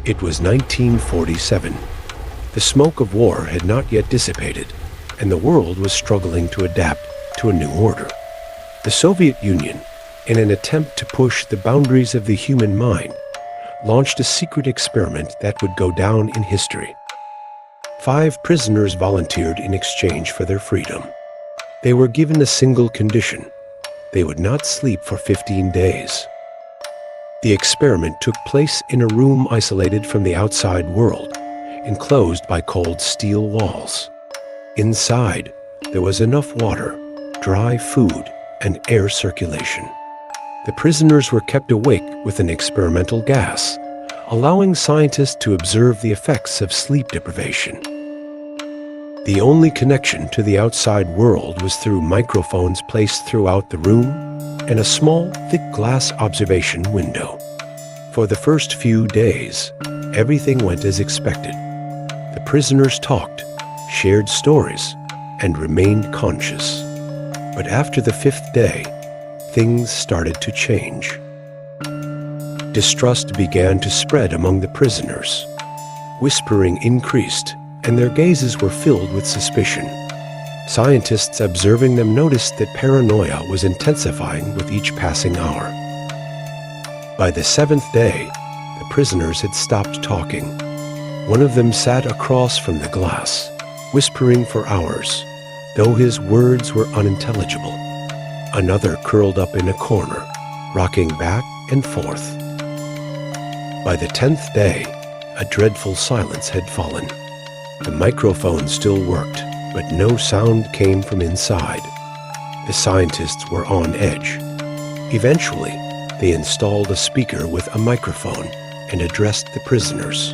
It was 1947. The smoke of war had not yet dissipated, and the world was struggling to adapt to a new order. The Soviet Union, in an attempt to push the boundaries of the human mind, launched a secret experiment that would go down in history. 5 prisoners volunteered in exchange for their freedom. They were given a single condition: they would not sleep for 15 days. The experiment took place in a room isolated from the outside world, enclosed by cold steel walls. Inside, there was enough water, dry food, and air circulation. The prisoners were kept awake with an experimental gas, allowing scientists to observe the effects of sleep deprivation. The only connection to the outside world was through microphones placed throughout the room and a small, thick glass observation window. For the first few days, everything went as expected. The prisoners talked, shared stories, and remained conscious. But after the 5th day, things started to change. Distrust began to spread among the prisoners. Whispering increased, and their gazes were filled with suspicion. Scientists observing them noticed that paranoia was intensifying with each passing hour. By the 7th day, the prisoners had stopped talking. One of them sat across from the glass, whispering for hours, though his words were unintelligible. Another curled up in a corner, rocking back and forth. By the 10th day, a dreadful silence had fallen. The microphone still worked, but no sound came from inside. The scientists were on edge. Eventually, they installed a speaker with a microphone and addressed the prisoners.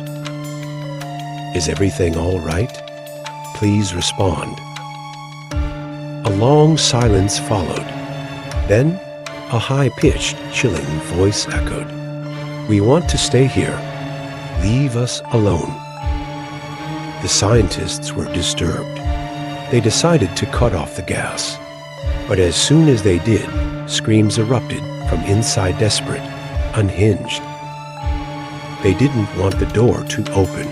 "Is everything all right? Please respond." A long silence followed. Then, a high-pitched, chilling voice echoed. "We want to stay here. Leave us alone." The scientists were disturbed. They decided to cut off the gas. But as soon as they did, screams erupted from inside, desperate, unhinged. They didn't want the door to open,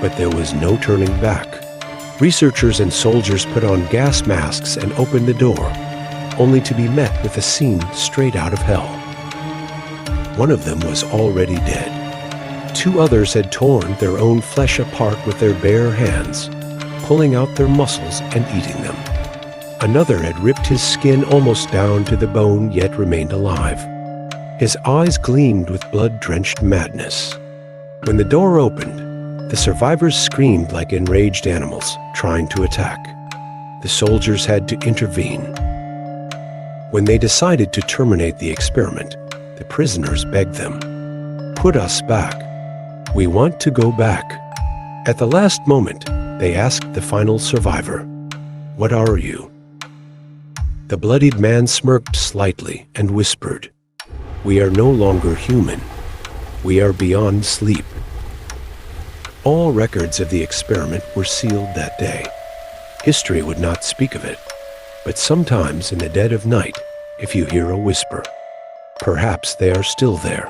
but there was no turning back. Researchers and soldiers put on gas masks and opened the door, only to be met with a scene straight out of hell. One of them was already dead. 2 others had torn their own flesh apart with their bare hands, pulling out their muscles and eating them. Another had ripped his skin almost down to the bone, yet remained alive. His eyes gleamed with blood-drenched madness. When the door opened, the survivors screamed like enraged animals, trying to attack. The soldiers had to intervene. When they decided to terminate the experiment, the prisoners begged them, "Put us back. We want to go back." At the last moment, they asked the final survivor, "What are you?" The bloodied man smirked slightly and whispered, "We are no longer human. We are beyond sleep." All records of the experiment were sealed that day. History would not speak of it, but sometimes in the dead of night, if you hear a whisper, perhaps they are still there,